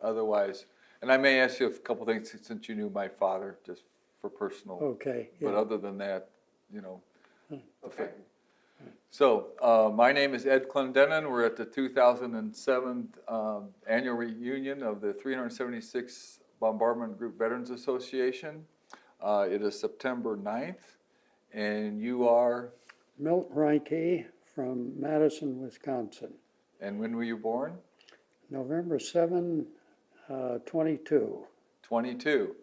Otherwise, and I may ask you a couple things since you knew my father, just for personal. Okay, But yeah. other than that, you know. Okay. So, my name is Ed Clendenin. We're at the 2007 annual reunion of the 376 Bombardment Group Veterans Association. It is September 9th, and you are, Milt Reinke from Madison, Wisconsin. and when were you born? November 7, 22. 22.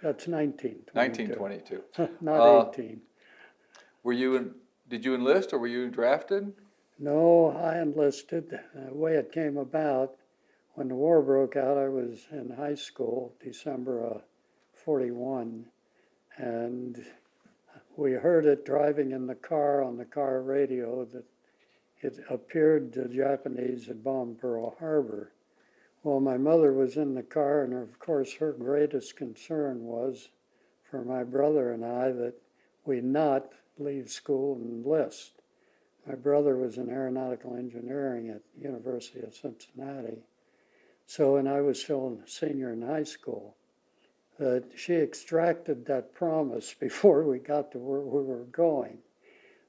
That's 1922. 1922. Not 18. Did you enlist or were you drafted? No, I enlisted. The way it came about, when the war broke out, I was in high school, December of 41, and we heard it driving in the car on the car radio that it appeared the Japanese had bombed Pearl Harbor. Well, my mother was in the car, and of course her greatest concern was for my brother and I that we not leave school and enlist. My brother was in aeronautical engineering at the University of Cincinnati. So, and I was still a senior in high school, that she extracted that promise before we got to where we were going.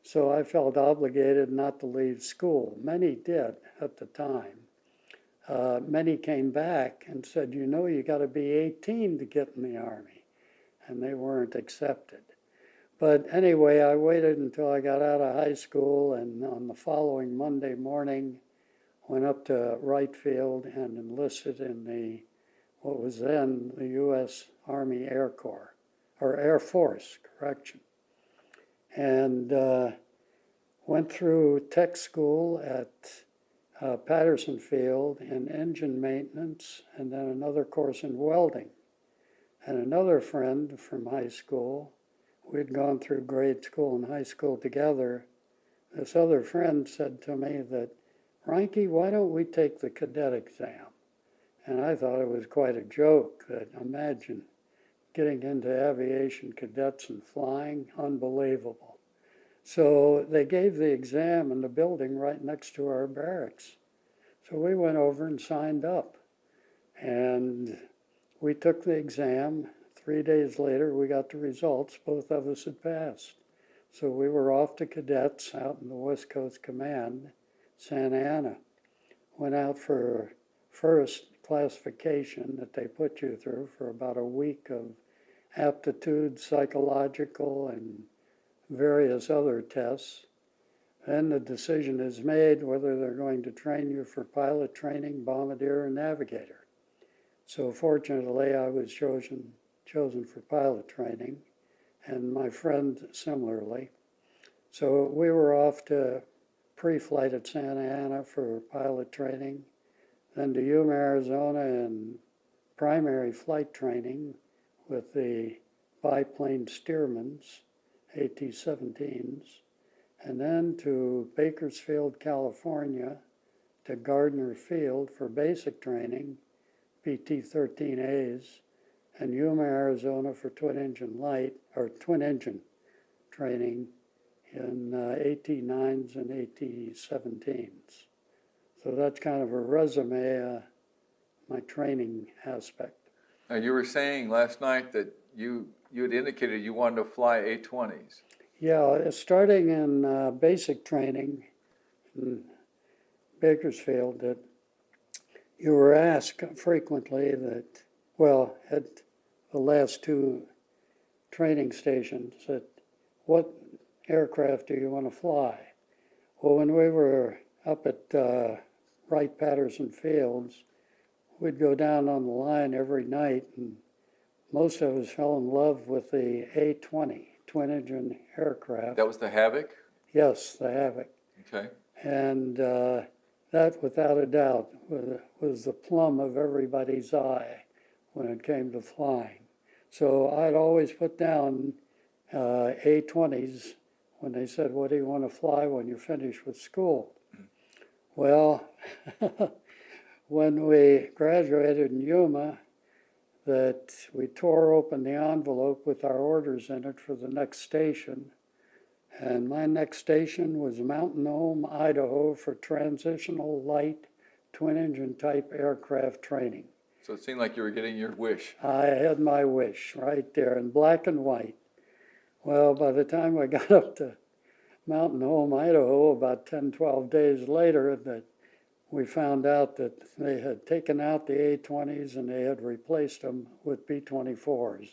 So I felt obligated not to leave school. Many did at the time. Many came back and said, you know, you got to be 18 to get in the Army, and they weren't accepted. But anyway, I waited until I got out of high school, and on the following Monday morning, went up to Wright Field and enlisted in what was then the U.S. Army Air Corps, or Air Force, correction. And went through tech school at Patterson Field in engine maintenance, and then another course in welding. And another friend from high school, we'd gone through grade school and high school together. This other friend said to me that, Reinke, why don't we take the cadet exam? And I thought it was quite a joke. That imagine getting into aviation cadets and flying, unbelievable. So they gave the exam in the building right next to our barracks. So we went over and signed up. And we took the exam. 3 days later, we got the results. Both of us had passed. So we were off to cadets out in the West Coast Command, Santa Ana. Went out for first classification that they put you through for about a week of aptitude, psychological, and various other tests. Then the decision is made whether they're going to train you for pilot training, bombardier, or navigator. So fortunately, I was chosen for pilot training, and my friend similarly. So we were off to pre-flight at Santa Ana for pilot training, then to Yuma, Arizona, and primary flight training with the biplane Stearmans, AT-17s, and then to Bakersfield, California, to Gardner Field for basic training, PT-13As, and Yuma, Arizona for twin engine training in AT-9s and AT-17s. So that's kind of a resume, my training aspect. Now, you were saying last night that you had indicated you wanted to fly A-20s. Yeah, starting in basic training in Bakersfield, that you were asked frequently that, well, at the last two training stations, that what aircraft do you want to fly? Well, when we were up at Wright-Patterson Fields, we'd go down on the line every night, and most of us fell in love with the A-20, twin-engine aircraft. That was the Havoc? Yes, the Havoc. Okay. And that, without a doubt, was the plum of everybody's eye when it came to flying. So I'd always put down A-20s when they said, what do you want to fly when you're finished with school? Well, when we graduated in Yuma, that we tore open the envelope with our orders in it for the next station. And my next station was Mountain Home, Idaho for transitional light twin engine type aircraft training. So it seemed like you were getting your wish. I had my wish right there in black and white. Well, by the time I got up to Mountain Home, Idaho, about 10, 12 days later, that we found out that they had taken out the A-20s and they had replaced them with B-24s.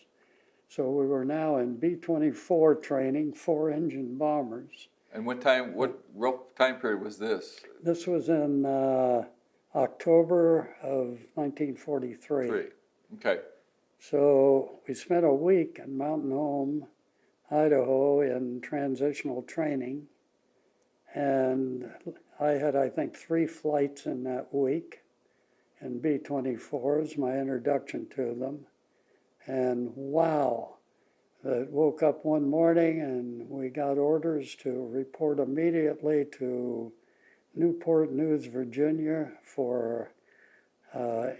So we were now in B-24 training, 4-engine bombers. And what rough time period was this? This was in October of 1943. Okay. So we spent a week in Mountain Home, Idaho in transitional training. And I had, I think, 3 flights in that week in B-24s, my introduction to them. And wow, I woke up one morning and we got orders to report immediately to Newport News, Virginia for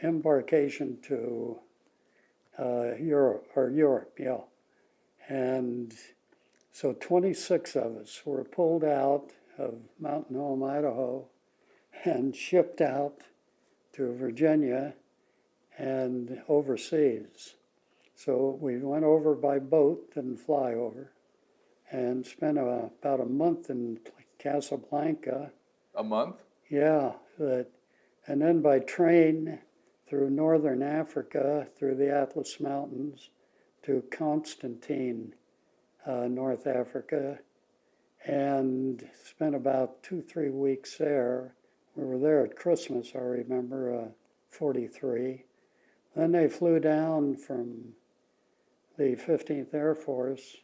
embarkation to Europe, yeah. And so 26 of us were pulled out of Mountain Home, Idaho, and shipped out to Virginia and overseas. So we went over by boat, didn't fly over, and spent about a month in Casablanca. A month? Yeah, and then by train through northern Africa, through the Atlas Mountains, to Constantine, North Africa, and spent about 2-3 weeks there. We were there at Christmas, I remember, 43. Then they flew down from the 15th Air Force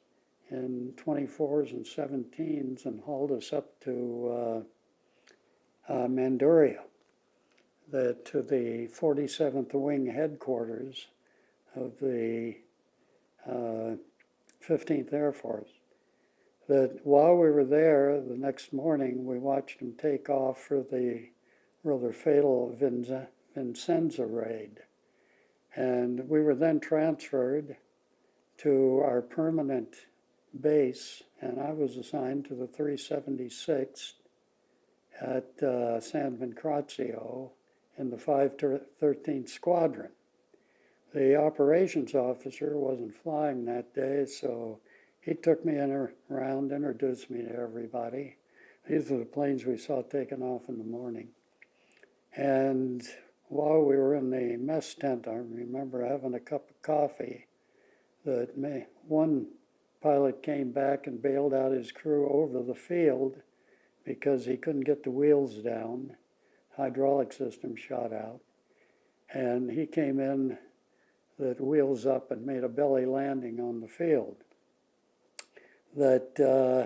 in 24s and 17s and hauled us up to Manduria, to the 47th Wing headquarters of the 15th Air Force. That while we were there, the next morning, we watched them take off for the rather fatal Vincenza raid. And we were then transferred to our permanent base, and I was assigned to the 376th at San Pancrazio in the 513th Squadron. The operations officer wasn't flying that day, so he took me around, introduced me to everybody. These are the planes we saw taking off in the morning. And while we were in the mess tent, I remember having a cup of coffee. One pilot came back and bailed out his crew over the field because he couldn't get the wheels down. Hydraulic system shot out. And he came in, the wheels up, and made a belly landing on the field. That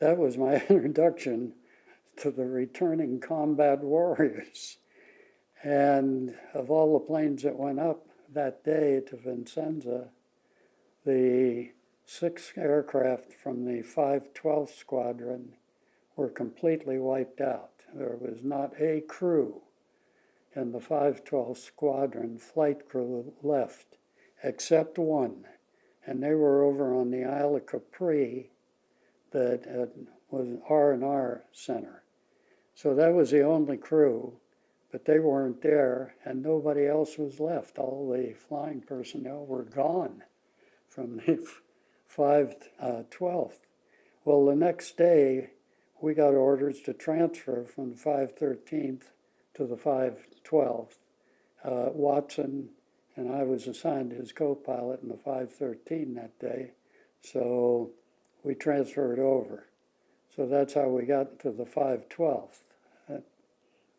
was my introduction to the returning combat warriors. And of all the planes that went up that day to Vincenza, the 6 aircraft from the 512th Squadron were completely wiped out. There was not a crew in the 512th Squadron flight crew left, except one. And they were over on the Isle of Capri that was R&R Center. So that was the only crew, but they weren't there, and nobody else was left. All the flying personnel were gone from the 512th. Well, the next day, we got orders to transfer from the 513th to the 512th. Watson and I was assigned his co-pilot in the 513 that day, so we transferred over. So that's how we got to the 512th.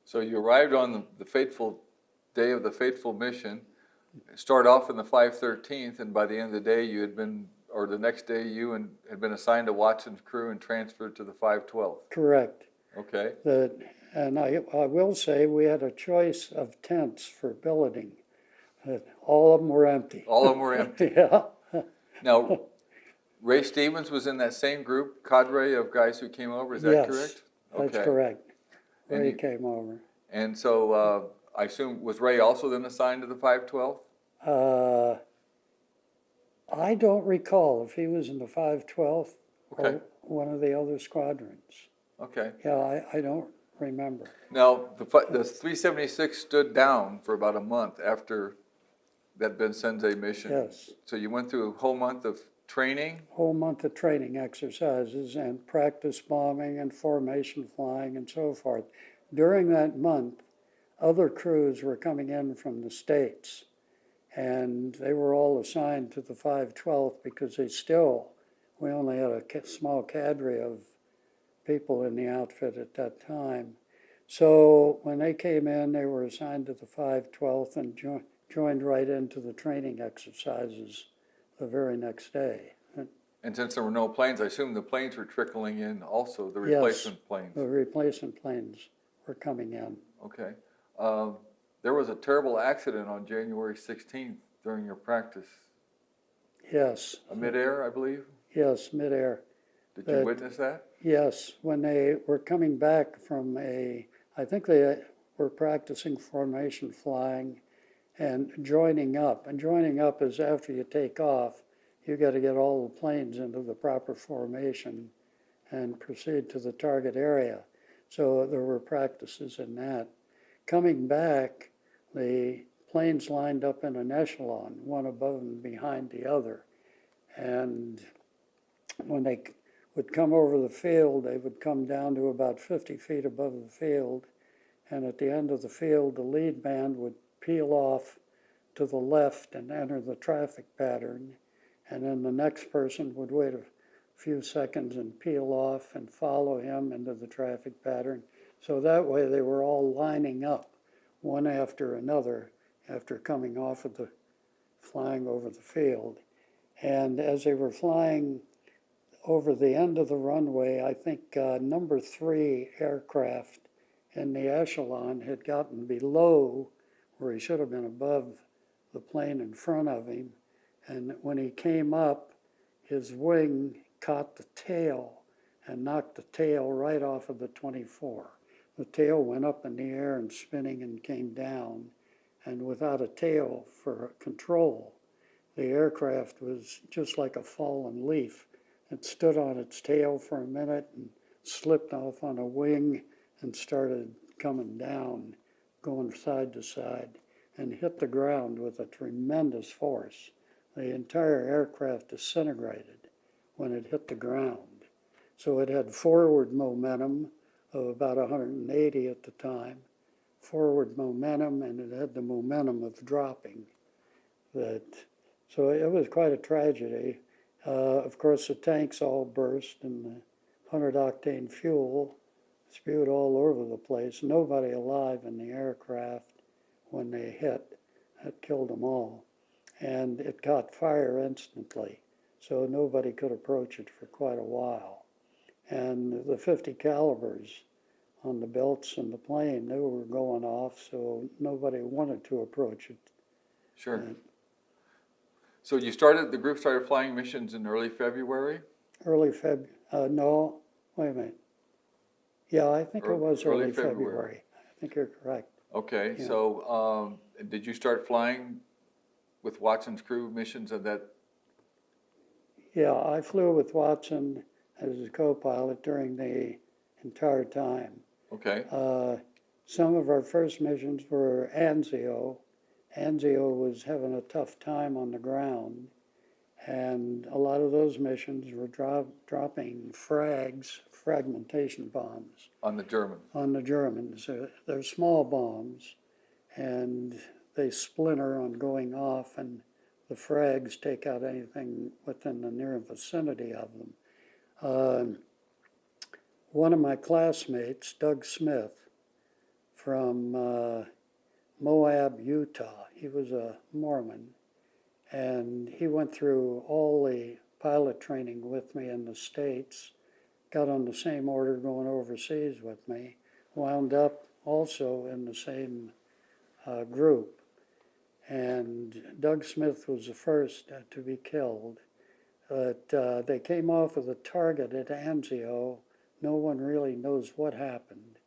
So you arrived on the fateful day of the fateful mission, start off in the 513th, and by the end of the day you had been, or the next day you had been assigned to Watson's crew and transferred to the 512th. Correct. Okay. And I will say we had a choice of tents for billeting. All of them were empty. All of them were empty. Yeah. Now, Ray Stevens was in that same group, cadre of guys who came over, is that Yes, correct? That's Okay. correct. And Ray you- came over. And so I assume, was Ray also then assigned to the 512th? I don't recall if he was in the 512th Okay. or one of the other squadrons. Okay. Yeah, I don't remember. Now, the 376 stood down for about a month after that Vincennes mission. Yes. So you went through a whole month of training? Whole month of training exercises and practice bombing and formation flying and so forth. During that month, other crews were coming in from the States, and they were all assigned to the 512th because we only had a small cadre of people in the outfit at that time. So when they came in, they were assigned to the 512th and joined right into the training exercises the very next day. And since there were no planes, I assume the planes were trickling in also, the Yes. replacement planes. The replacement planes were coming in. Okay. There was a terrible accident on January 16th during your practice. Yes. Midair, I believe? Yes, midair. Did you witness that? Yes, when they were coming back from I think they were practicing formation flying and joining up. And joining up is after you take off, you got to get all the planes into the proper formation and proceed to the target area. So there were practices in that. Coming back, the planes lined up in an echelon, one above and behind the other. And when they would come over the field, they would come down to about 50 feet above the field. And at the end of the field, the lead band would peel off to the left and enter the traffic pattern. And then the next person would wait a few seconds and peel off and follow him into the traffic pattern. So that way they were all lining up, one after another, after coming off of flying over the field. And as they were flying over the end of the runway, I think number 3 aircraft in the echelon had gotten below where he should have been above the plane in front of him. And when he came up, his wing caught the tail and knocked the tail right off of the 24. The tail went up in the air and spinning and came down. And without a tail for control, the aircraft was just like a fallen leaf. It stood on its tail for a minute and slipped off on a wing and started coming down, going side to side, and hit the ground with a tremendous force. The entire aircraft disintegrated when it hit the ground. So it had forward momentum of about 180 at the time, forward momentum, and it had the momentum of dropping. So it was quite a tragedy. Of course, the tanks all burst and the 100-octane fuel spewed all over the place. Nobody alive in the aircraft when they hit. That killed them all. And it caught fire instantly, so nobody could approach it for quite a while. And the 50 calibers on the belts in the plane, they were going off, so nobody wanted to approach it. Sure. So the group started flying missions in early February? No, wait a minute. Yeah, I think it was early February. I think you're correct. Okay, Yeah. So did you start flying with Watson's crew missions of that? Yeah, I flew with Watson as a co-pilot during the entire time. Okay. Some of our first missions were ANZIO. ANZIO was having a tough time on the ground, and a lot of those missions were dropping fragmentation bombs. On the Germans? On the Germans. They're small bombs, and they splinter on going off, and the frags take out anything within the near vicinity of them. One of my classmates, Doug Smith, from Moab, Utah, he was a Mormon, and he went through all the pilot training with me in the States, got on the same order going overseas with me, wound up also in the same group. And Doug Smith was the first to be killed. But they came off of the target at Anzio. No one really knows what happened.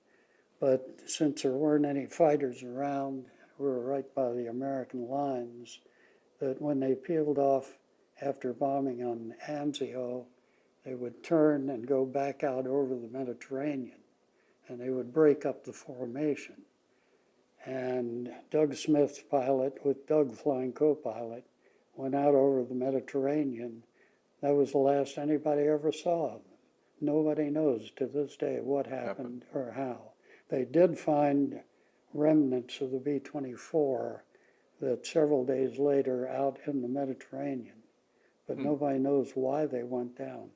But since there weren't any fighters around, we were right by the American lines, that when they peeled off after bombing on Anzio, they would turn and go back out over the Mediterranean and they would break up the formation. And Doug Smith's pilot, with Doug flying co-pilot, went out over the Mediterranean. That was the last anybody ever saw of them. Nobody knows to this day what happened or how. They did find remnants of the B-24 that several days later out in the Mediterranean, but nobody knows why they went down.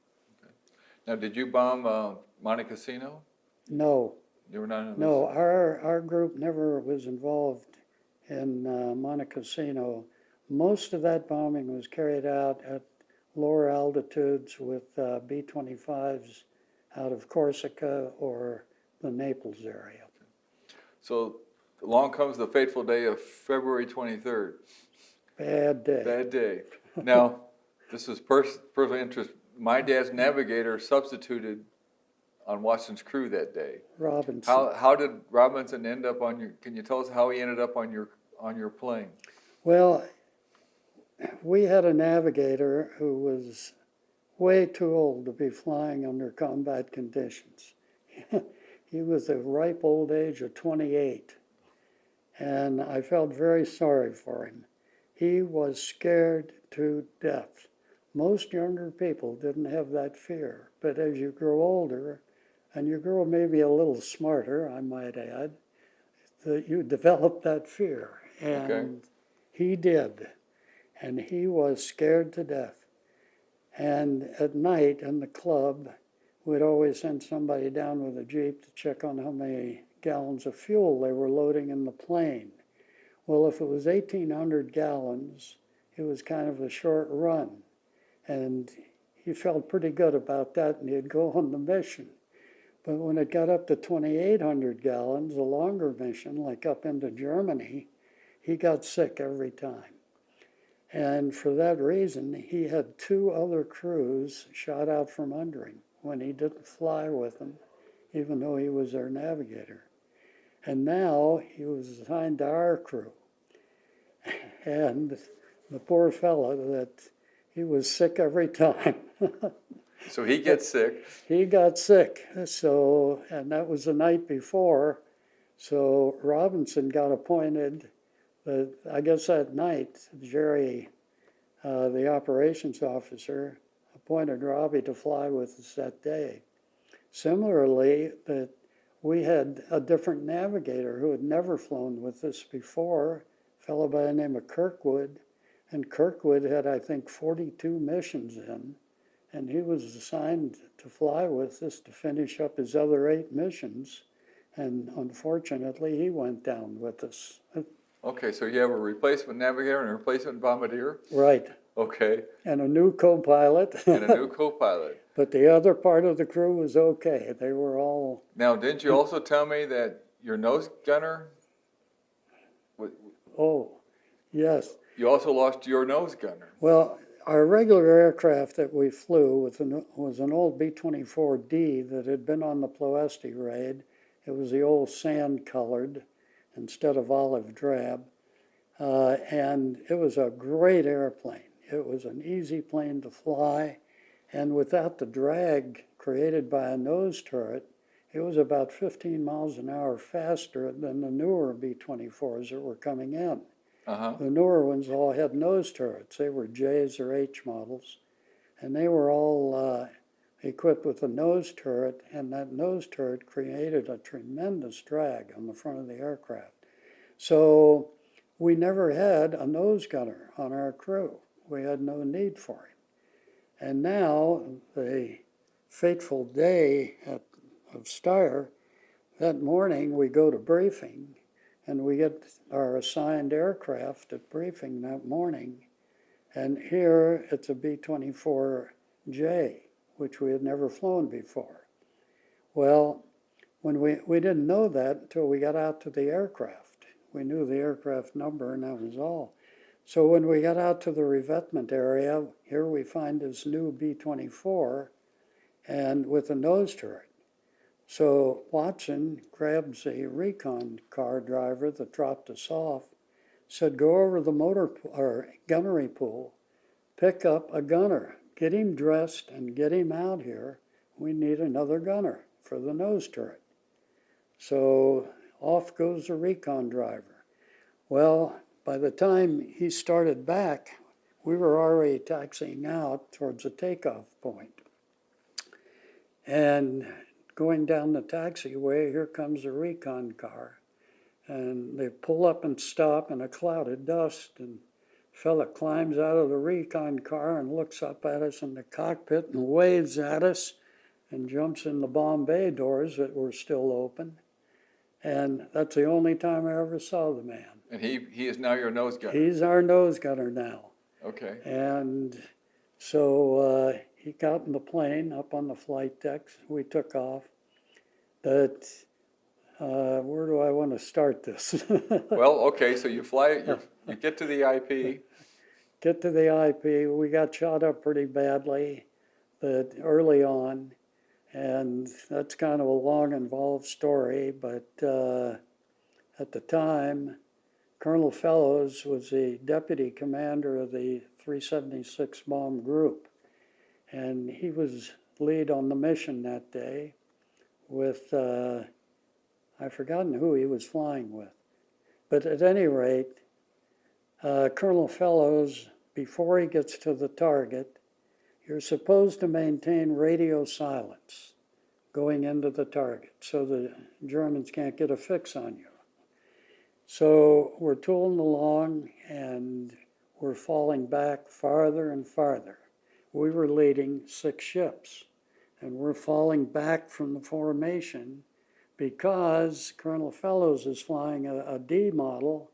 Now, did you bomb Monte Cassino? No, You were not in this? no, our group never was involved in Monte Cassino. Most of that bombing was carried out at lower altitudes with B-25s out of Corsica or the Naples area. So along comes the fateful day of February 23rd. Bad day. Bad day. Now, this is personal interest. My dad's navigator substituted on Watson's crew that day. Robinson. How did Robinson end up on your? Can you tell us how he ended up on your plane? Well, we had a navigator who was way too old to be flying under combat conditions. He was a ripe old age of 28, and I felt very sorry for him. He was scared to death. Most younger people didn't have that fear, but as you grow older, and you grow maybe a little smarter, I might add, that you develop that fear. And he did. And he was scared to death. And at night in the club, we'd always send somebody down with a Jeep to check on how many gallons of fuel they were loading in the plane. Well, if it was 1,800 gallons, it was kind of a short run. And he felt pretty good about that, and he'd go on the mission. But when it got up to 2,800 gallons, a longer mission, like up into Germany, he got sick every time. And for that reason, he had 2 other crews shot out from under him when he didn't fly with them, even though he was their navigator. And now he was assigned to our crew. And the poor fellow, that he was sick every time. So he gets sick. He got sick, so, and that was the night before. So Robinson got appointed, I guess that night, Jerry, the operations officer, appointed Robbie to fly with us that day. Similarly, that we had a different navigator who had never flown with us before, a fellow by the name of Kirkwood, and Kirkwood had, I think, 42 missions in, and he was assigned to fly with us to finish up his other 8 missions, and unfortunately, he went down with us. Okay, so you have a replacement navigator and a replacement bombardier? Right. Okay, And a new co-pilot. and a new co-pilot. But the other part of the crew was okay. They were all... Now, didn't you also tell me that your nose gunner, Oh, yes. you also lost your nose gunner? Well, our regular aircraft that we flew was an old B-24D that had been on the Ploesti raid. It was the old sand-colored instead of olive drab. And it was a great airplane. It was an easy plane to fly. And without the drag created by a nose turret, it was about 15 miles an hour faster than the newer B-24s that were coming in. The newer ones all had nose turrets. They were J's or H models. And they were all equipped with a nose turret, and that nose turret created a tremendous drag on the front of the aircraft. So we never had a nose gunner on our crew. We had no need for him. And now, the fateful day of Steyr, that morning we go to briefing, and we get our assigned aircraft at briefing that morning, and here it's a B-24J, which we had never flown before. Well, when we didn't know that until we got out to the aircraft. We knew the aircraft number, and that was all. So when we got out to the revetment area, here we find this new B-24 and with a nose turret. So Watson grabs a recon car driver that dropped us off, said, go over the gunnery pool, pick up a gunner, get him dressed and get him out here. We need another gunner for the nose turret. So off goes the recon driver. Well, by the time he started back, we were already taxiing out towards the takeoff point. And going down the taxiway, here comes a recon car. And they pull up and stop in a cloud of dust. And a fella climbs out of the recon car and looks up at us in the cockpit and waves at us and jumps in the bomb bay doors that were still open. And that's the only time I ever saw the man. And he is now your nose gunner. He's our nose gunner now. Okay. And so he got in the plane up on the flight deck. We took off. But where do I want to start this? Well, okay, so you get to the IP. Get to the IP. We got shot up pretty badly early on. And that's kind of a long, involved story. But at the time, Colonel Fellows was the deputy commander of the 376 Bomb Group. And he was lead on the mission that day with, I've forgotten who he was flying with. But at any rate, Colonel Fellows, before he gets to the target, you're supposed to maintain radio silence going into the target so the Germans can't get a fix on you. So we're tooling along and we're falling back farther and farther. We were leading 6 ships and we're falling back from the formation because Colonel Fellows is flying a D model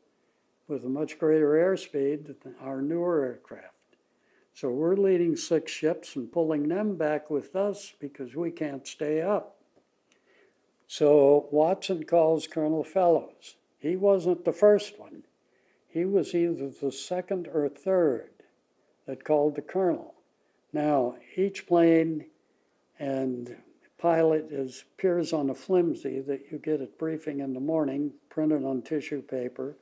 with a much greater airspeed than our newer aircraft. So we're leading 6 ships and pulling them back with us because we can't stay up. So Watson calls Colonel Fellows. He wasn't the first one. He was either the second or third that called the colonel. Now, each plane and pilot appears on a flimsy that you get at briefing in the morning, printed on tissue paper,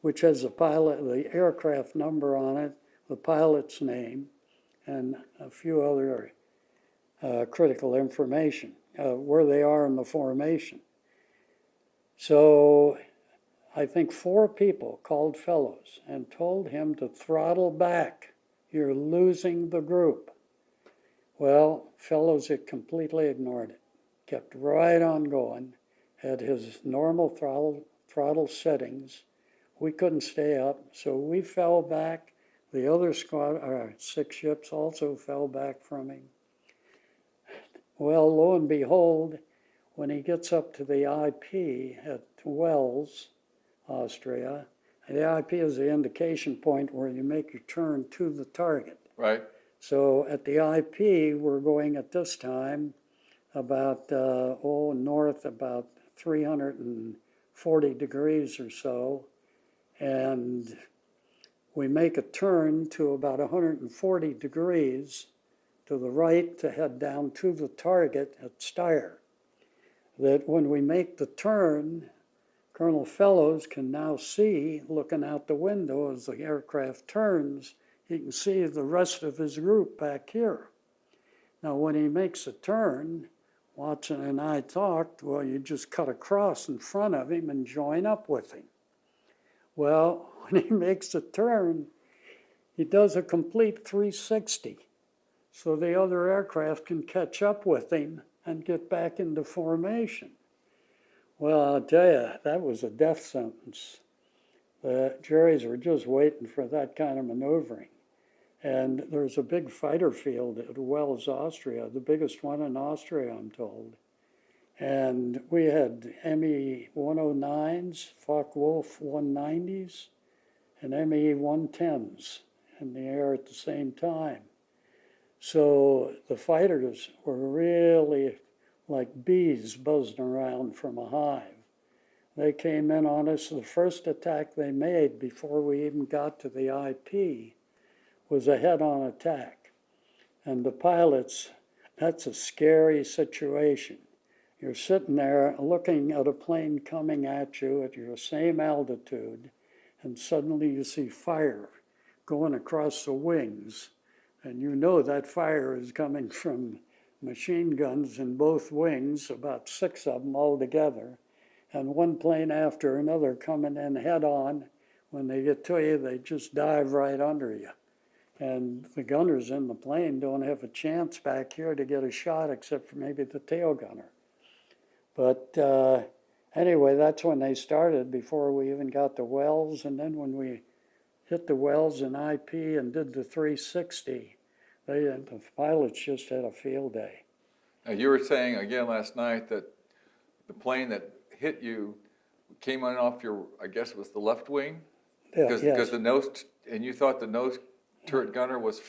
which has the aircraft number on it, the pilot's name, and a few other critical information, where they are in the formation. So I think 4 people called Fellows and told him to throttle back. You're losing the group. Well, Fellows had completely ignored it, kept right on going, had his normal throttle settings. We couldn't stay up, so we fell back. The other 6 ships also fell back from him. Well, lo and behold, when he gets up to the IP at Wels, Austria, the IP is the indication point where you make your turn to the target. Right. So at the IP, we're going at this time about, north about 340 degrees or so. And we make a turn to about 140 degrees to the right to head down to the target at Steyr. That when we make the turn, Colonel Fellows can now see, looking out the window as the aircraft turns, he can see the rest of his group back here. Now, when he makes a turn, Watson and I talked, well, you just cut across in front of him and join up with him. Well, when he makes a turn, he does a complete 360, so the other aircraft can catch up with him and get back into formation. Well, I'll tell you, that was a death sentence. The Jerry's were just waiting for that kind of maneuvering. And there's a big fighter field at Wels, Austria, the biggest one in Austria, I'm told. And we had ME-109s, Focke-Wulf 190s, and ME-110s in the air at the same time. So the fighters were really like bees buzzing around from a hive. They came in on us. The first attack they made before we even got to the IP was a head-on attack. And the pilots, that's a scary situation. You're sitting there looking at a plane coming at you at your same altitude, and suddenly you see fire going across the wings. And you know that fire is coming from machine guns in both wings, about 6 of them altogether. and one plane after another coming in head on. When they get to you, they just dive right under you. And the gunners in the plane don't have a chance back here to get a shot except for maybe the tail gunner. But anyway, that's when they started before we even got to Wells. And then when we hit the Wells and IP and did the 360, the pilots just had a field day. Now, you were saying again last night that the plane that hit you came on off your, I guess it was the left wing? Yeah, Because the nose, and you thought the nose turret gunner was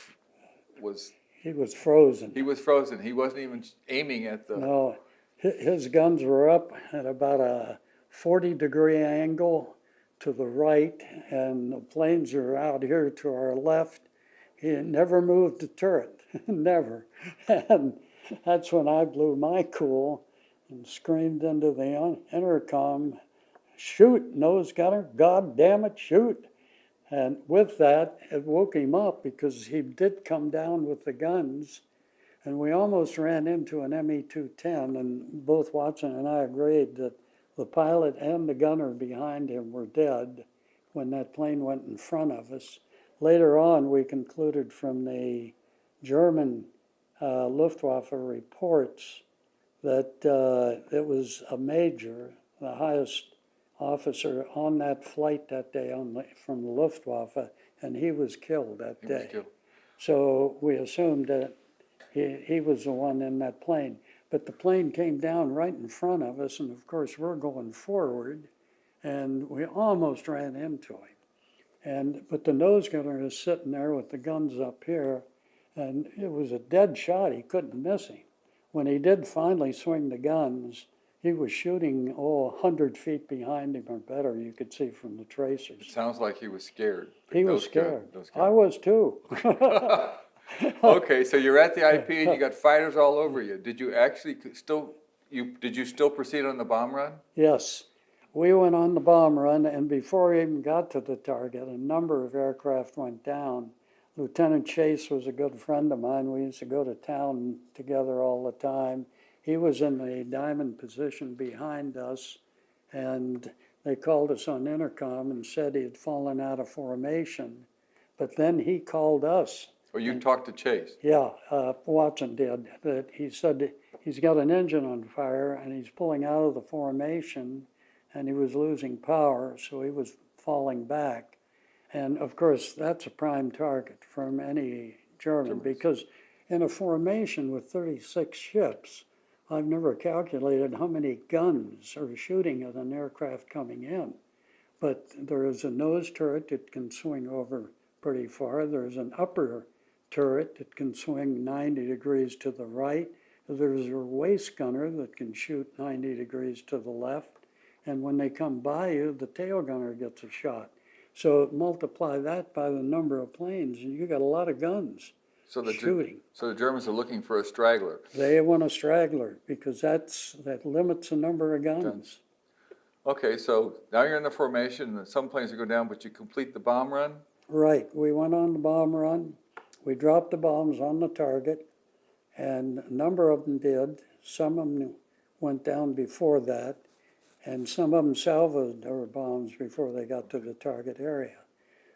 he was frozen. he was frozen. He wasn't even aiming at the. No, his guns were up at about a 40-degree angle to the right, and the planes are out here to our left. He never moved the turret, never. And that's when I blew my cool and screamed into the intercom, "Shoot, nose gunner, God damn it, shoot." And with that, it woke him up because he did come down with the guns. And we almost ran into an ME-210, and both Watson and I agreed that the pilot and the gunner behind him were dead when that plane went in front of us. Later on, we concluded from the German Luftwaffe reports that it was a major, the highest officer on that flight that day from the Luftwaffe, and he was killed that day. Was killed. So we assumed that he was the one in that plane. But the plane came down right in front of us, and of course we're going forward, and we almost ran into him. But the nose gunner is sitting there with the guns up here, and it was a dead shot. He couldn't miss him. When he did finally swing the guns, he was shooting, 100 feet behind him or better, you could see from the tracers. It sounds like he was scared. He was scared. I was too. Okay, so you're at the IP and you got fighters all over you. Did you actually did you still proceed on the bomb run? Yes. We went on the bomb run, and before we even got to the target, a number of aircraft went down. Lieutenant Chase was a good friend of mine. We used to go to town together all the time. He was in the diamond position behind us, and they called us on intercom and said he had fallen out of formation. But then he called us. Or you talked to Chase? Yeah, Watson did. That he said he's got an engine on fire and he's pulling out of the formation, and he was losing power, so he was falling back. And of course, that's a prime target from any German, because in a formation with 36 ships, I've never calculated how many guns are shooting at an aircraft coming in. But there is a nose turret that can swing over pretty far. There's an upper turret that can swing 90 degrees to the right. There's a waist gunner that can shoot 90 degrees to the left. And when they come by you, the tail gunner gets a shot. So multiply that by the number of planes, and you got a lot of guns shooting. So the Germans are looking for a straggler. They want a straggler because that limits the number of guns. Okay, so now you're in the formation, and some planes go down, but you complete the bomb run? Right. We went on the bomb run. We dropped the bombs on the target, and a number of them did. Some of them went down before that, and some of them salvoed their bombs before they got to the target area.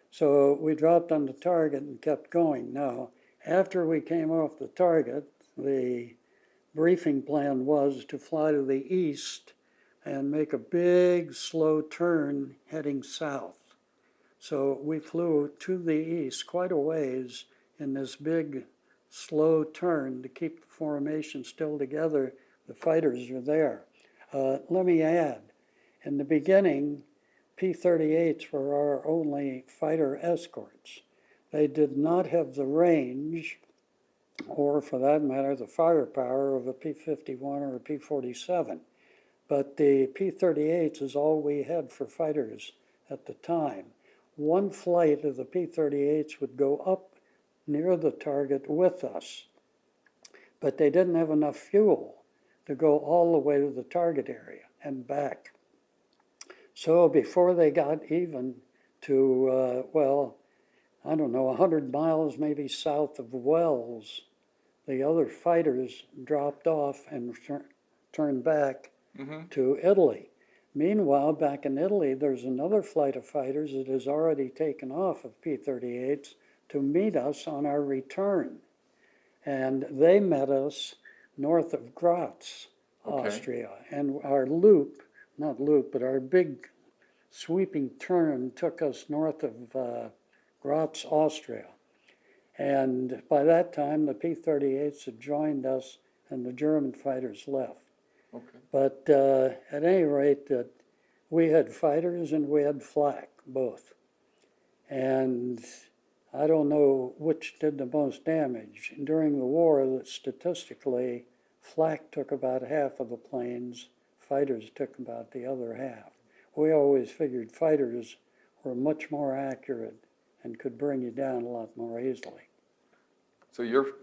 So we dropped on the target and kept going. Now, after we came off the target, the briefing plan was to fly to the east and make a big, slow turn heading south. So we flew to the east quite a ways in this big, slow turn to keep the formation still together. The fighters are there. Let me add, in the beginning, P-38s were our only fighter escorts. They did not have the range, or for that matter, the firepower of a P-51 or a P-47. But the P-38s is all we had for fighters at the time. One flight of the P-38s would go up near the target with us, but they didn't have enough fuel to go all the way to the target area and back. So before they got even to, 100 miles maybe south of Wells, the other fighters dropped off and turned back to Italy. Meanwhile, back in Italy, there's another flight of fighters that has already taken off of P-38s to meet us on our return. And they met us north of Graz, Okay. Austria. And our loop, not loop, but our big sweeping turn took us north of Graz, Austria. And by that time, the P-38s had joined us and the German fighters left. Okay. But at any rate, we had fighters and we had flak, both. And I don't know which did the most damage. During the war, statistically, flak took about half of the planes, fighters took about the other half. We always figured fighters were much more accurate and could bring you down a lot more easily. So you're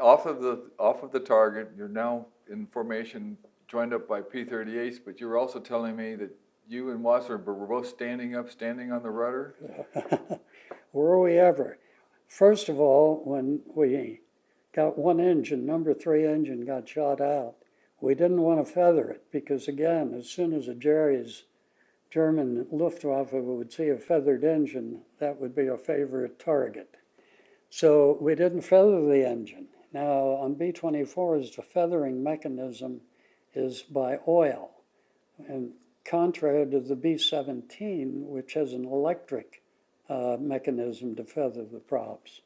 off of the target. You're now in formation, joined up by P-38s. But you were also telling me that you and Watson were both standing on the rudder. Were we ever? First of all, when we got one engine, number 3 engine, got shot out, we didn't want to feather it because, again, as soon as a Jerry's German Luftwaffe would see a feathered engine, that would be a favorite target. So we didn't feather the engine. Now, on B-24s, the feathering mechanism is by oil, and contrary to the B-17, which has an electric mechanism to feather the props.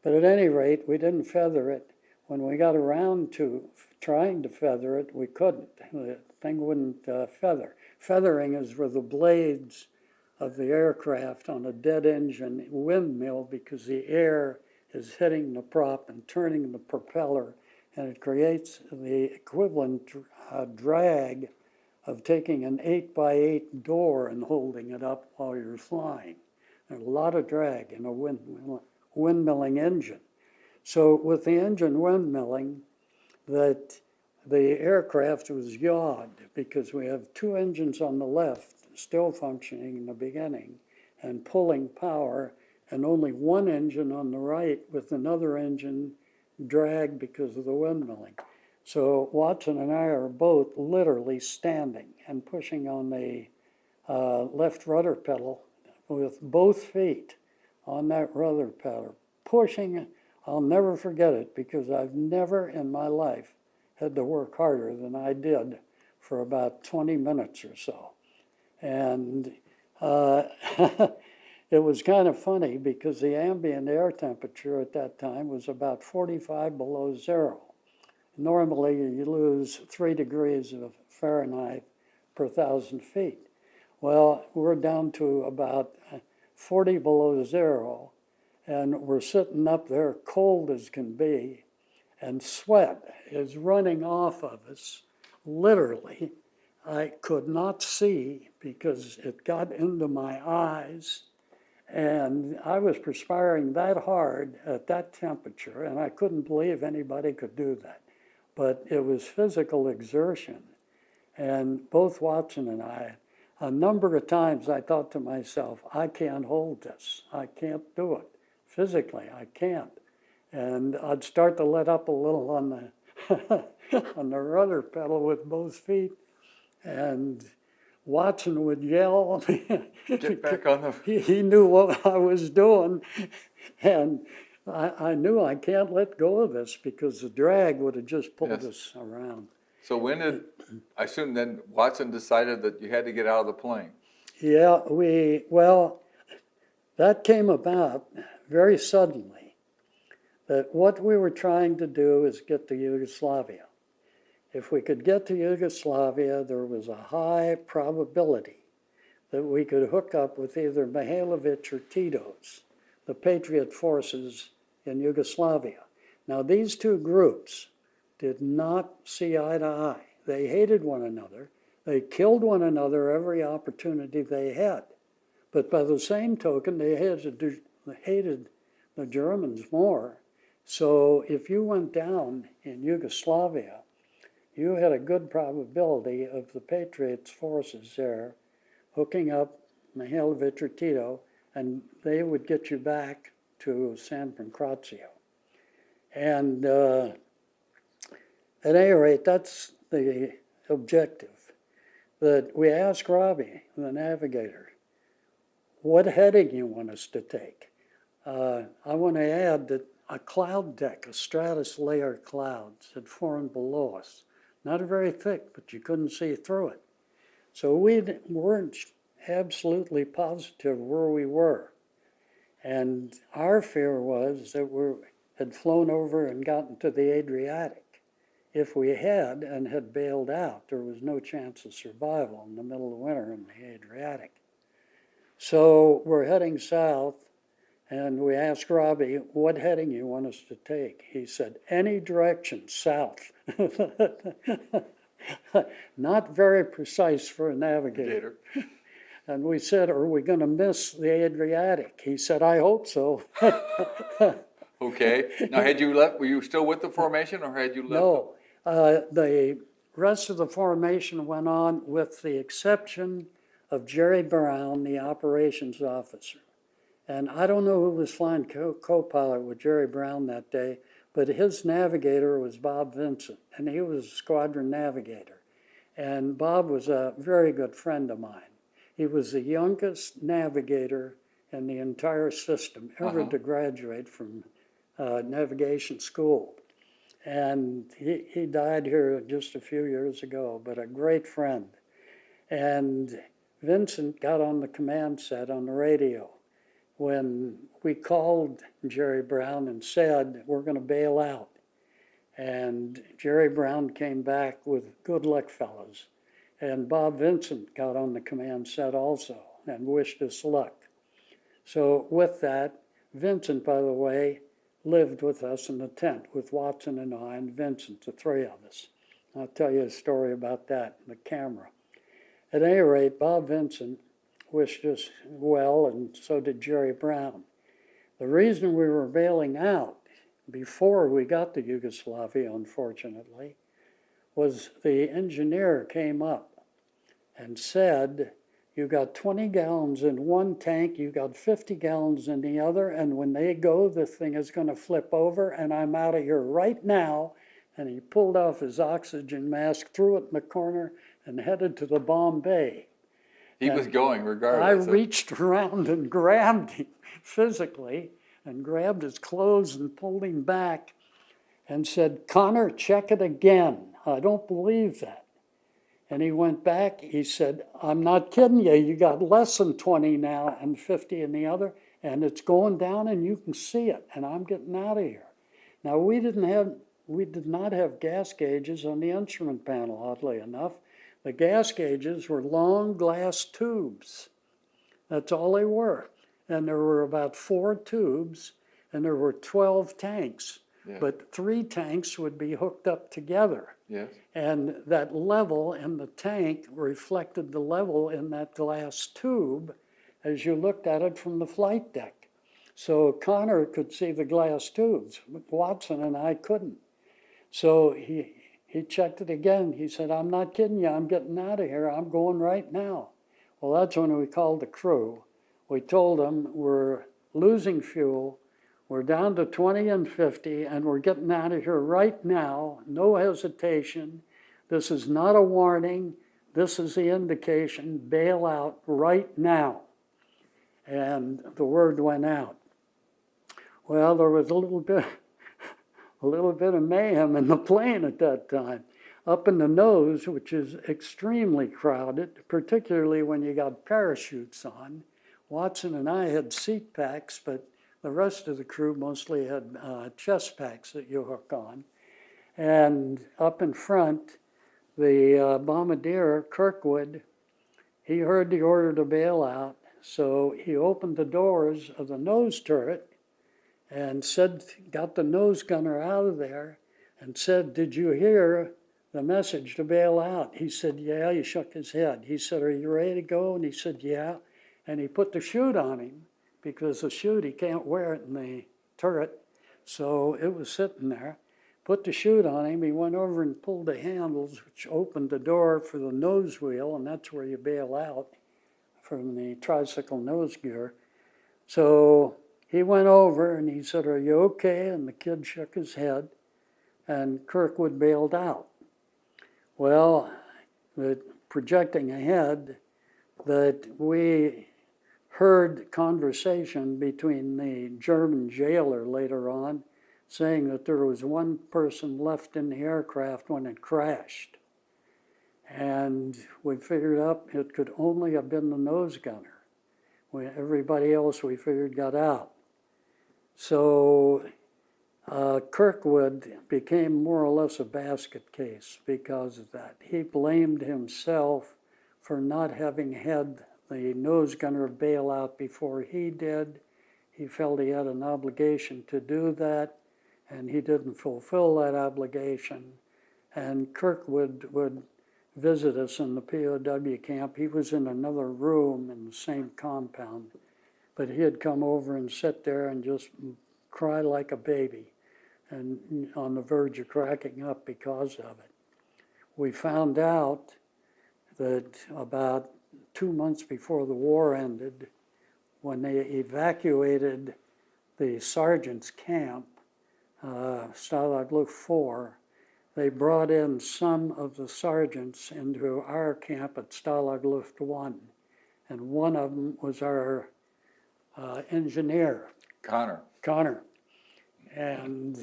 But at any rate, we didn't feather it. When we got around to trying to feather it, we couldn't. The thing wouldn't feather. Feathering is where the blades of the aircraft on a dead engine windmill because the air is hitting the prop and turning the propeller, and it creates the equivalent drag of taking an 8x8 door and holding it up while you're flying. There's a lot of drag in a windmilling engine. So with the engine windmilling, that the aircraft was yawed because we have 2 engines on the left still functioning in the beginning and pulling power, and only 1 engine on the right with another engine dragged because of the windmilling. So Watson and I are both literally standing and pushing on the left rudder pedal with both feet on that rudder pedal, pushing. I'll never forget it because I've never in my life had to work harder than I did for about 20 minutes or so. And it was kind of funny because the ambient air temperature at that time was about 45 below zero. Normally, you lose 3 degrees of Fahrenheit per 1,000 feet. Well, we're down to about 40 below zero, and we're sitting up there cold as can be, and sweat is running off of us, literally. I could not see because it got into my eyes, and I was perspiring that hard at that temperature, and I couldn't believe anybody could do that. But it was physical exertion. And both Watson and I, a number of times I thought to myself, I can't hold this. I can't do it. Physically, I can't. And I'd start to let up a little on the on the rudder pedal with both feet. And Watson would yell. Get back on the... He knew what I was doing. And I knew I can't let go of this because the drag would have just pulled us around. So when did, I assume then Watson decided that you had to get out of the plane? Yeah, well, that came about very suddenly. That what we were trying to do is get to Yugoslavia. If we could get to Yugoslavia, there was a high probability that we could hook up with either Mihailovich or Tito's, the Patriot forces in Yugoslavia. Now, these 2 groups did not see eye to eye. They hated one another. They killed one another every opportunity they had. But by the same token, they hated the Germans more. So if you went down in Yugoslavia, you had a good probability of the Patriots' forces there hooking up Mihailovich or Tito, and they would get you back to San Pancrazio. And at any rate, that's the objective. that we asked Robbie, the navigator, what heading you want us to take. I want to add that a cloud deck, a stratus layer of clouds had formed below us. Not very thick, but you couldn't see through it. So we weren't absolutely positive where we were. And our fear was that we had flown over and gotten to the Adriatic. If we had and had bailed out, there was no chance of survival in the middle of winter in the Adriatic. So we're heading south, and we asked Robbie, what heading you want us to take? He said, any direction south. Not very precise for a navigator. And we said, are we going to miss the Adriatic? He said, I hope so. Okay. Now, had you left, were you still with the formation, or had you left? No. The rest of the formation went on with the exception of Jerry Brown, the operations officer. And I don't know who was flying co-pilot with Jerry Brown that day, but his navigator was Bob Vincent, and he was a squadron navigator. And Bob was a very good friend of mine. He was the youngest navigator in the entire system ever to graduate from navigation school. And he died here just a few years ago, but a great friend. And Vincent got on the command set on the radio when we called Jerry Brown and said, we're going to bail out. And Jerry Brown came back with, good luck, fellas. And Bob Vincent got on the command set also and wished us luck. So with that, Vincent, by the way, lived with us in the tent with Watson and I and Vincent, the three of us. I'll tell you a story about that in the camera. At any rate, Bob Vincent wished us well, and so did Jerry Brown. The reason we were bailing out before we got to Yugoslavia, unfortunately, was the engineer came up and said, you got 20 gallons in one tank, you got 50 gallons in the other, and when they go, the thing is going to flip over, and I'm out of here right now. And he pulled off his oxygen mask, threw it in the corner, and headed to the bomb bay. He was going regardless. I reached around and grabbed him physically and grabbed his clothes and pulled him back and said, Connor, check it again. I don't believe that. And he went back, he said, I'm not kidding you, you got less than 20 now and 50 in the other, and it's going down and you can see it, and I'm getting out of here. Now we did not have gas gauges on the instrument panel, oddly enough. The gas gauges were long glass tubes. That's all they were. And there were about 4 tubes, and there were 12 tanks. Yeah. But 3 tanks would be hooked up together. Yes. And that level in the tank reflected the level in that glass tube as you looked at it from the flight deck. So Connor could see the glass tubes, but Watson and I couldn't. So he checked it again. He said, I'm not kidding you, I'm getting out of here, I'm going right now. Well, that's when we called the crew. We told them we're losing fuel, we're down to 20 and 50, and we're getting out of here right now, no hesitation. This is not a warning, this is the indication, bail out right now. And the word went out. Well, there was a little bit of mayhem in the plane at that time. Up in the nose, which is extremely crowded, particularly when you got parachutes on. Watson and I had seat packs, but the rest of the crew mostly had chest packs that you hook on. And up in front, the bombardier, Kirkwood, he heard the order to bail out, so he opened the doors of the nose turret and said, got the nose gunner out of there and said, did you hear the message to bail out? He said, yeah. He shook his head. He said, are you ready to go? And he said, yeah. And he put the chute on him because the chute, he can't wear it in the turret. So it was sitting there. Put the chute on him. He went over and pulled the handles, which opened the door for the nose wheel, and that's where you bail out from the tricycle nose gear. So he went over and he said, are you okay? And the kid shook his head, and Kirkwood bailed out. Well, the projecting ahead, that we heard conversation between the German jailer later on saying that there was one person left in the aircraft when it crashed. And we figured up it could only have been the nose gunner. Everybody else we figured got out. So Kirkwood became more or less a basket case because of that. He blamed himself for not having had the nose gunner bail out before he did. He felt he had an obligation to do that, and he didn't fulfill that obligation. And Kirkwood would visit us in the POW camp. He was in another room in the same compound, but he'd come over and sit there and just cry like a baby and on the verge of cracking up because of it. We found out that about 2 months before the war ended, when they evacuated the sergeant's camp, Stalag Luft 4, they brought in some of the sergeants into our camp at Stalag Luft 1, and one of them was our engineer, Connor. And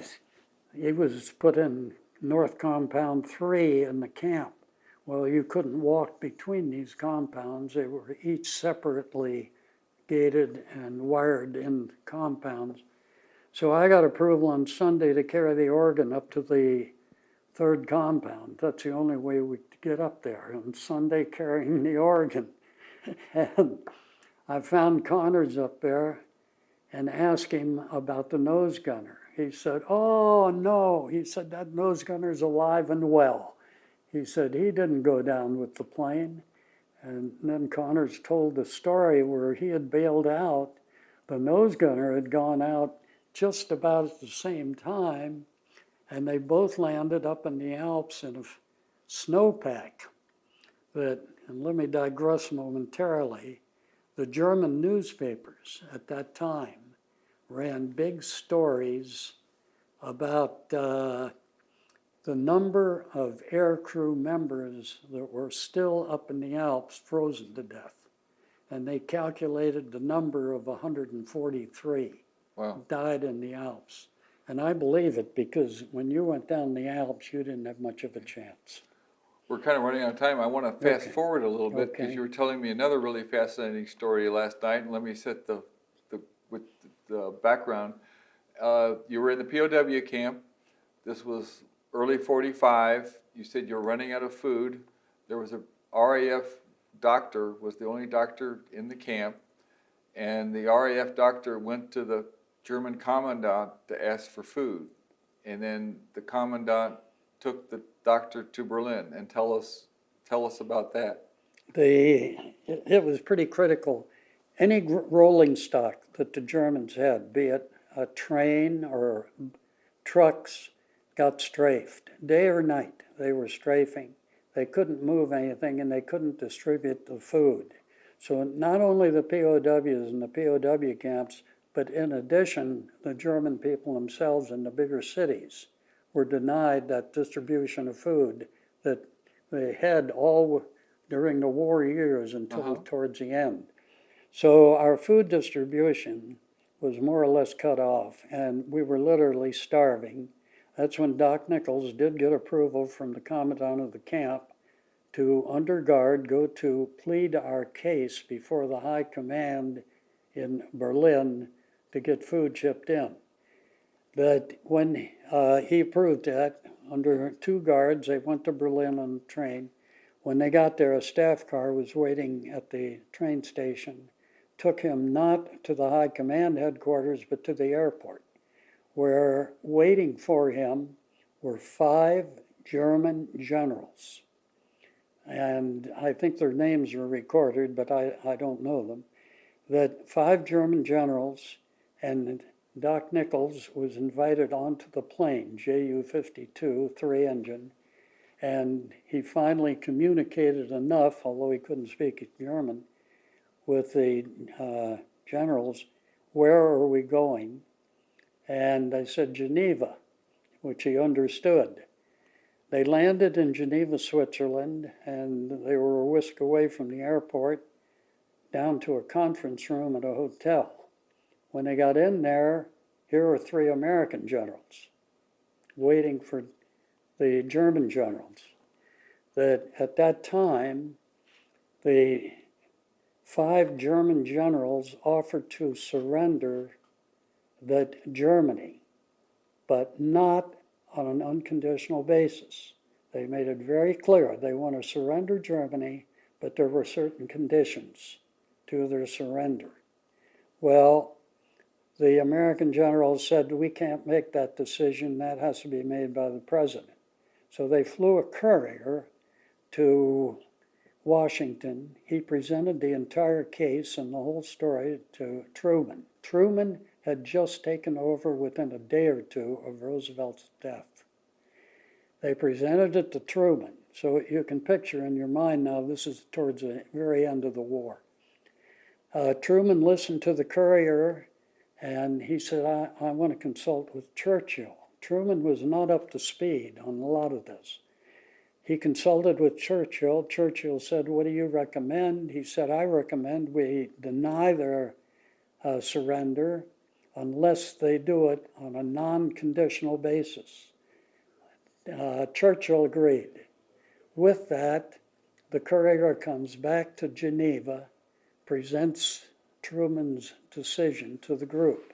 he was put in North Compound 3 in the camp. Well, you couldn't walk between these compounds. They were each separately gated and wired in compounds. So I got approval on Sunday to carry the organ up to the 3rd compound. That's the only way we could get up there, on Sunday carrying the organ. And I found Connors up there and asked him about the nose gunner. He said, oh, no. He said, that nose gunner's alive and well. He said he didn't go down with the plane. And then Connors told the story where he had bailed out. The nose gunner had gone out just about at the same time, and they both landed up in the Alps in a snowpack. And let me digress momentarily. The German newspapers at that time ran big stories about the number of aircrew members that were still up in the Alps frozen to death. And they calculated the number of 143 died in the Alps. And I believe it because when you went down the Alps, you didn't have much of a chance. We're kind of running out of time. I want to fast forward a little bit because you were telling me another really fascinating story last night. And let me set the background. You were in the POW camp. This was early 45. You said you were running out of food. There was a RAF doctor, was the only doctor in the camp. And the RAF doctor went to the German commandant to ask for food. And then the commandant took the doctor to Berlin. And tell us about that. It was pretty critical. Any rolling stock that the Germans had, be it a train or trucks, got strafed. Day or night, they were strafing. They couldn't move anything and they couldn't distribute the food. So not only the POWs and the POW camps, but in addition, the German people themselves in the bigger cities were denied that distribution of food that they had all during the war years until towards the end. So our food distribution was more or less cut off, and we were literally starving. That's when Doc Nichols did get approval from the commandant of the camp to, under guard, go to plead our case before the high command in Berlin to get food shipped in. But when he approved that, under 2 guards, they went to Berlin on the train. When they got there, a staff car was waiting at the train station, took him not to the high command headquarters, but to the airport, where waiting for him were 5 German generals. And I think their names are recorded, but I don't know them. That 5 German generals, and Doc Nichols was invited onto the plane, Ju-52, 3-engine, and he finally communicated enough, although he couldn't speak German, with the generals, where are we going? And I said, Geneva, which he understood. They landed in Geneva, Switzerland, and they were a whisk away from the airport down to a conference room at a hotel. When they got in there, here were 3 American generals waiting for the German generals. That at that time, the 5 German generals offered to surrender Germany, but not on an unconditional basis. They made it very clear they want to surrender Germany, but there were certain conditions to their surrender. Well, the American generals said, we can't make that decision, that has to be made by the president. So they flew a courier to Washington. He presented the entire case and the whole story to Truman. Truman had just taken over within a day or two of Roosevelt's death. They presented it to Truman. So you can picture in your mind now, this is towards the very end of the war. Truman listened to the courier and he said, I want to consult with Churchill. Truman was not up to speed on a lot of this. He consulted with Churchill. Churchill said, what do you recommend? He said, I recommend we deny their surrender unless they do it on a non-conditional basis. Churchill agreed. With that, the courier comes back to Geneva, presents Truman's decision to the group.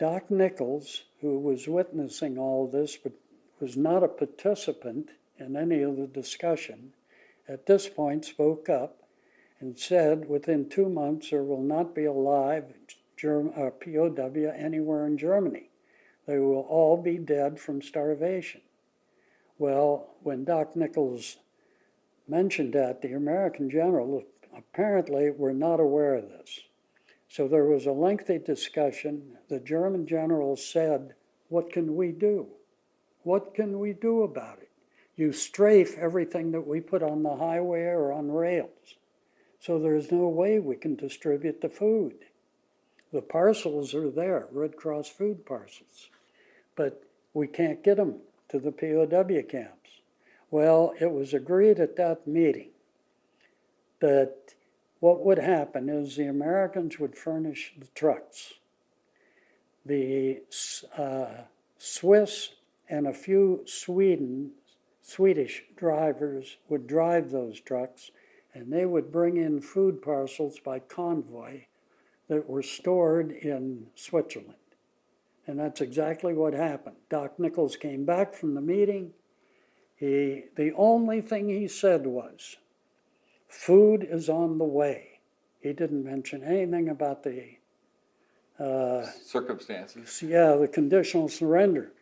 Doc Nichols, who was witnessing all this but was not a participant in any of the discussion, at this point spoke up and said, within 2 months there will not be a live POW anywhere in Germany. They will all be dead from starvation. Well, when Doc Nichols mentioned that, the American generals apparently were not aware of this. So there was a lengthy discussion. The German generals said, what can we do? What can we do about it? You strafe everything that we put on the highway or on rails. So there's no way we can distribute the food. The parcels are there, Red Cross food parcels, but we can't get them to the POW camps. Well, it was agreed at that meeting that what would happen is the Americans would furnish the trucks. The Swiss and a few Swedish drivers would drive those trucks, and they would bring in food parcels by convoy that were stored in Switzerland. And that's exactly what happened. Doc Nichols came back from the meeting. The only thing he said was, food is on the way. He didn't mention anything about the circumstances. The conditional surrender.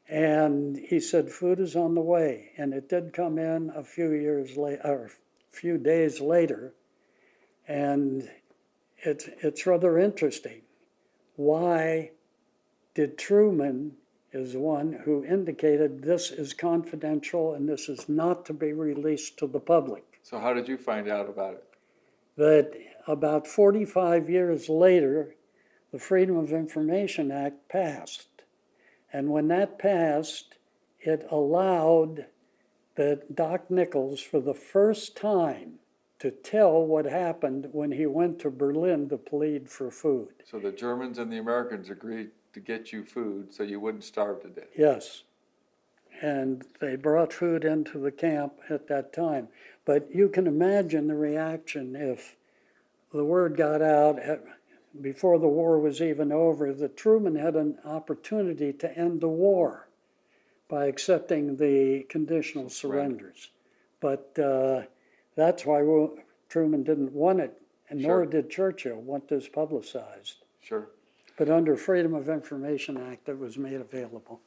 And he said, food is on the way. And it did come in a few days later. And it's rather interesting. Why did Truman is the one who indicated this is confidential and this is not to be released to the public? So how did you find out about it? That about 45 years later, the Freedom of Information Act passed. And when that passed, it allowed that Doc Nichols, for the first time, to tell what happened when he went to Berlin to plead for food. So the Germans and the Americans agreed to get you food so you wouldn't starve to death. Yes. And they brought food into the camp at that time. But you can imagine the reaction if the word got out before the war was even over that Truman had an opportunity to end the war by accepting the conditional surrenders. But that's why Truman didn't want it, and nor did Churchill want this publicized. Sure. But under Freedom of Information Act, it was made available.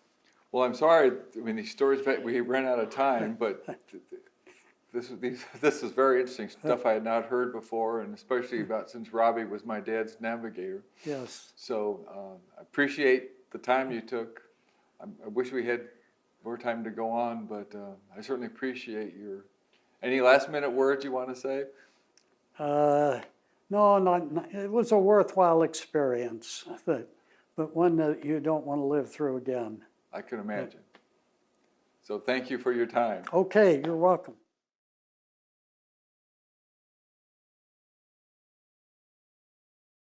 Well, I'm sorry. I mean, these stories, we ran out of time, but this is very interesting stuff I had not heard before, and especially about since Robbie was my dad's navigator. Yes. So I appreciate the time you took. I wish we had more time to go on, but I certainly appreciate your. Any last minute words you want to say? No, not, it was a worthwhile experience, but one that you don't want to live through again. I can imagine. So thank you for your time. Okay, you're welcome.